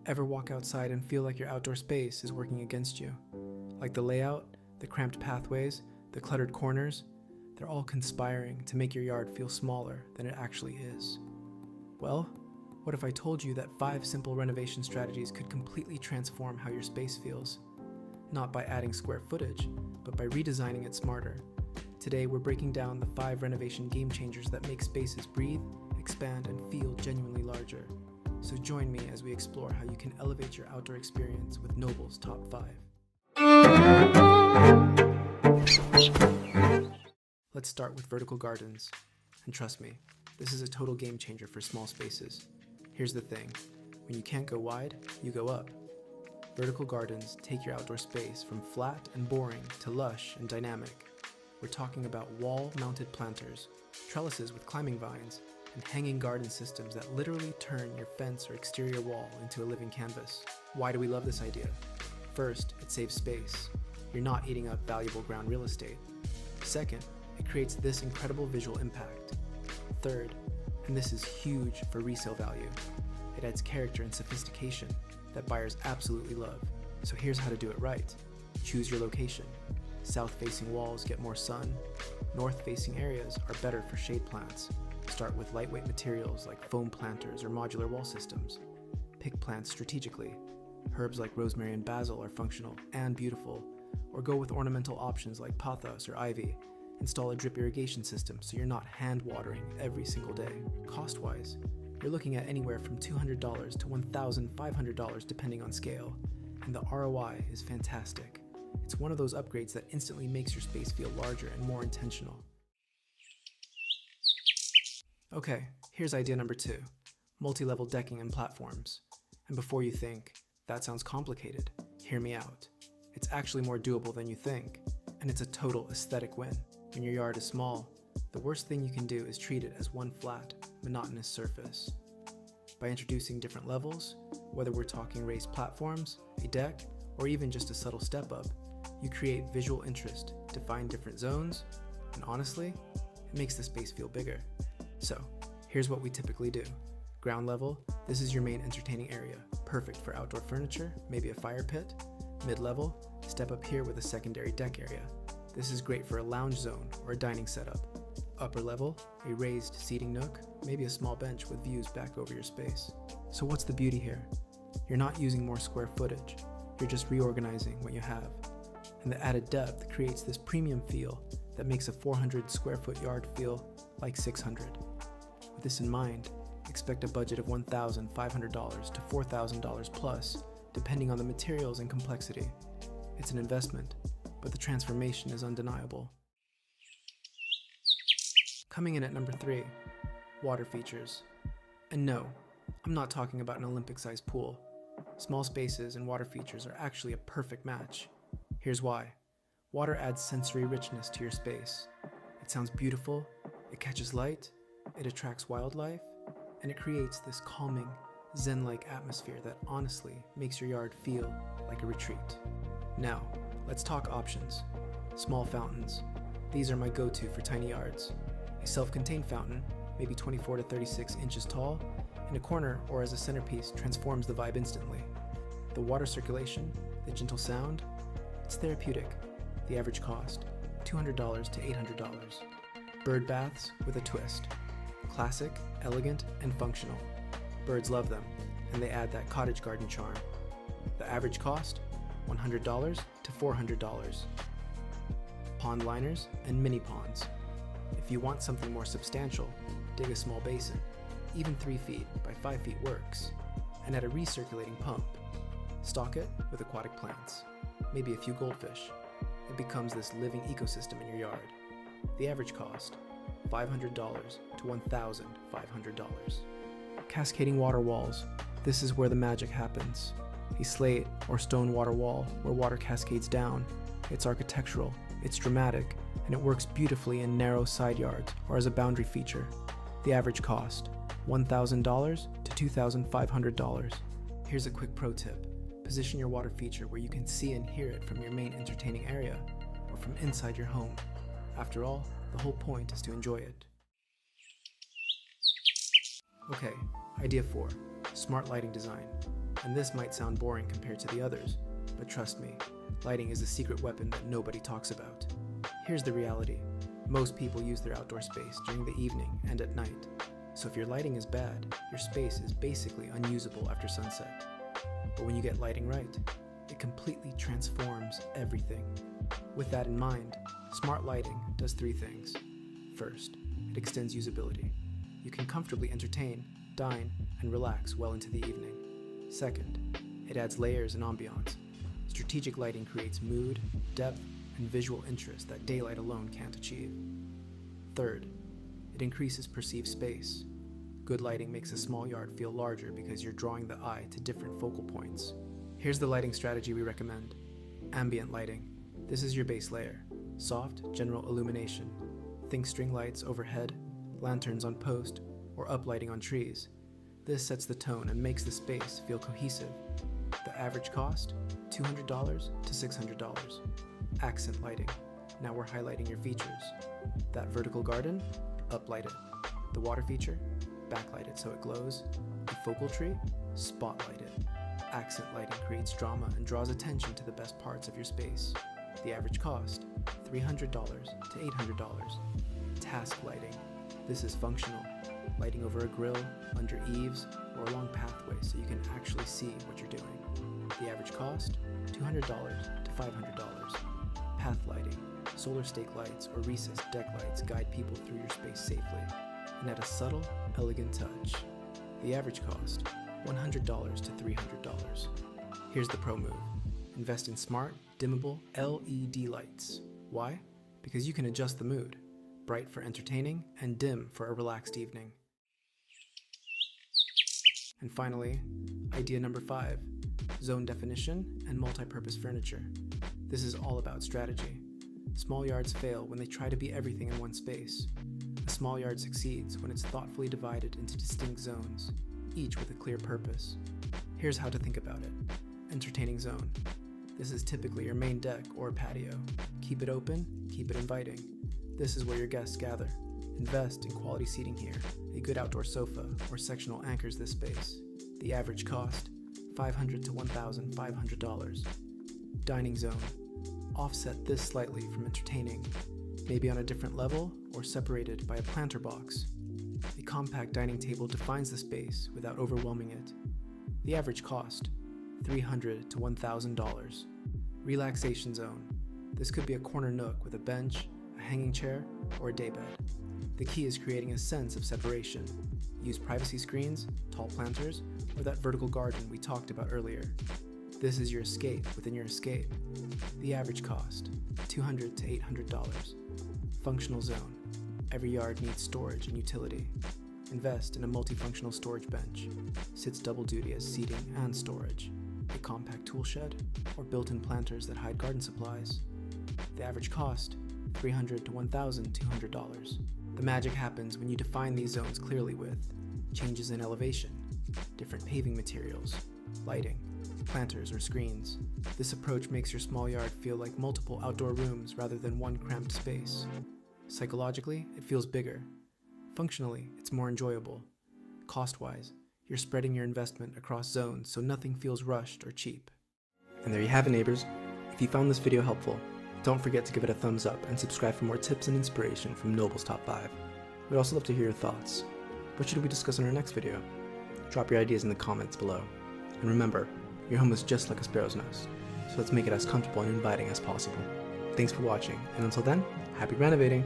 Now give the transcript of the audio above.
Ever walk outside and feel like your outdoor space is working against you? Like the layout, the cramped pathways, the cluttered corners, they're all conspiring to make your yard feel smaller than it actually is. Well, what if I told you that 5 simple renovation strategies could completely transform how your space feels? Not by adding square footage, but by redesigning it smarter. Today we're breaking down the 5 renovation game changers that make spaces breathe, expand, and feel genuinely larger. So join me as we explore how you can elevate your outdoor experience with Noble's Top 5. Let's start with vertical gardens. And trust me, this is a total game changer for small spaces. Here's the thing, when you can't go wide, you go up. Vertical gardens take your outdoor space from flat and boring to lush and dynamic. We're talking about wall-mounted planters, trellises with climbing vines, and hanging garden systems that literally turn your fence or exterior wall into a living canvas. Why do we love this idea? First, it saves space. You're not eating up valuable ground real estate. Second, it creates this incredible visual impact. Third, and this is huge for resale value, it adds character and sophistication that buyers absolutely love. So here's how to do it right. Choose your location. South-facing walls get more sun. North-facing areas are better for shade plants. Start with lightweight materials like foam planters or modular wall systems. Pick plants strategically. Herbs like rosemary and basil are functional and beautiful. Or go with ornamental options like pothos or ivy. Install a drip irrigation system so you're not hand watering every single day. Cost-wise, you're looking at anywhere from $200 to $1,500 depending on scale, and the ROI is fantastic. It's one of those upgrades that instantly makes your space feel larger and more intentional. Okay, here's idea number 2, multi-level decking and platforms. And before you think, that sounds complicated, hear me out. It's actually more doable than you think, and it's a total aesthetic win. When your yard is small, the worst thing you can do is treat it as one flat, monotonous surface. By introducing different levels, whether we're talking raised platforms, a deck, or even just a subtle step up, you create visual interest, define different zones, and honestly, it makes the space feel bigger. So, here's what we typically do. Ground level, this is your main entertaining area, perfect for outdoor furniture, maybe a fire pit. Mid-level, step up here with a secondary deck area. This is great for a lounge zone or a dining setup. Upper level, a raised seating nook, maybe a small bench with views back over your space. So what's the beauty here? You're not using more square footage, you're just reorganizing what you have. And the added depth creates this premium feel that makes a 400 square foot yard feel like 600. With this in mind, expect a budget of $1,500 to $4,000 plus, depending on the materials and complexity. It's an investment, but the transformation is undeniable. Coming in at number 3, water features. And no, I'm not talking about an Olympic-sized pool. Small spaces and water features are actually a perfect match. Here's why. Water adds sensory richness to your space. It sounds beautiful, it catches light, it attracts wildlife, and it creates this calming, zen-like atmosphere that honestly makes your yard feel like a retreat. Now, let's talk options. Small fountains. These are my go-to for tiny yards. A self-contained fountain, maybe 24 to 36 inches tall, in a corner or as a centerpiece transforms the vibe instantly. The water circulation, the gentle sound, it's therapeutic. The average cost, $200 to $800. Bird baths with a twist. Classic, elegant, and functional. Birds love them, and they add that cottage garden charm. The average cost, $100 to $400. Pond liners and mini ponds. If you want something more substantial, dig a small basin. Even 3 feet by 5 feet works. And add a recirculating pump. Stock it with aquatic plants. Maybe a few goldfish. It becomes this living ecosystem in your yard. The average cost, $500 to $1,500. Cascading water walls. This is where the magic happens. A slate or stone water wall where water cascades down. It's architectural, it's dramatic, and it works beautifully in narrow side yards or as a boundary feature. The average cost, $1,000 to $2,500. Here's a quick pro tip. Position your water feature where you can see and hear it from your main entertaining area or from inside your home. After all, the whole point is to enjoy it. Okay, idea 4, smart lighting design. And this might sound boring compared to the others, but trust me, lighting is a secret weapon that nobody talks about. Here's the reality. Most people use their outdoor space during the evening and at night. So if your lighting is bad, your space is basically unusable after sunset. But when you get lighting right, it completely transforms everything. With that in mind, smart lighting does 3 things. First, it extends usability. You can comfortably entertain, dine, and relax well into the evening. Second, it adds layers and ambiance. Strategic lighting creates mood, depth, and visual interest that daylight alone can't achieve. Third, it increases perceived space. Good lighting makes a small yard feel larger because you're drawing the eye to different focal points. Here's the lighting strategy we recommend. Ambient lighting. This is your base layer. Soft, general illumination. Think string lights overhead, lanterns on post, or uplighting on trees. This sets the tone and makes the space feel cohesive. The average cost? $200 to $600. Accent lighting. Now we're highlighting your features. That vertical garden? Uplight it. The water feature? Backlight it so it glows. The focal tree? Spotlight it. Accent lighting creates drama and draws attention to the best parts of your space. The average cost? $300 to $800. Task lighting. This is functional. Lighting over a grill, under eaves, or along pathways so you can actually see what you're doing. The average cost? $200 to $500. Path lighting. Solar stake lights or recessed deck lights guide people through your space safely and add a subtle, elegant touch. The average cost? $100 to $300. Here's the pro move. Invest in smart, dimmable LED lights. Why? Because you can adjust the mood. Bright for entertaining and dim for a relaxed evening. And finally, idea number 5, zone definition and multi-purpose furniture. This is all about strategy. Small yards fail when they try to be everything in one space. A small yard succeeds when it's thoughtfully divided into distinct zones, each with a clear purpose. Here's how to think about it. Entertaining zone. This is typically your main deck or patio. Keep it open, keep it inviting. This is where your guests gather. Invest in quality seating here. A good outdoor sofa or sectional anchors this space. The average cost? $500 to $1,500. Dining zone. Offset this slightly from entertaining, maybe on a different level or separated by a planter box. A compact dining table defines the space without overwhelming it. The average cost? $300 to $1,000. Relaxation zone. This could be a corner nook with a bench, a hanging chair, or a daybed. The key is creating a sense of separation. Use privacy screens, tall planters, or that vertical garden we talked about earlier. This is your escape within your escape. The average cost? $200 to $800. Functional zone. Every yard needs storage and utility. Invest in a multifunctional storage bench. Sits double duty as seating and storage. A compact tool shed, or built-in planters that hide garden supplies. The average cost? $300 to $1,200. The magic happens when you define these zones clearly with changes in elevation, different paving materials, lighting, planters or screens. This approach makes your small yard feel like multiple outdoor rooms rather than one cramped space. Psychologically, it feels bigger. Functionally, it's more enjoyable. Cost-wise, you're spreading your investment across zones so nothing feels rushed or cheap. And there you have it, neighbors. If you found this video helpful, don't forget to give it a thumbs up and subscribe for more tips and inspiration from Noble's Top 5. We'd also love to hear your thoughts. What should we discuss in our next video? Drop your ideas in the comments below. And remember, your home is just like a sparrow's nest, so let's make it as comfortable and inviting as possible. Thanks for watching, and until then, happy renovating!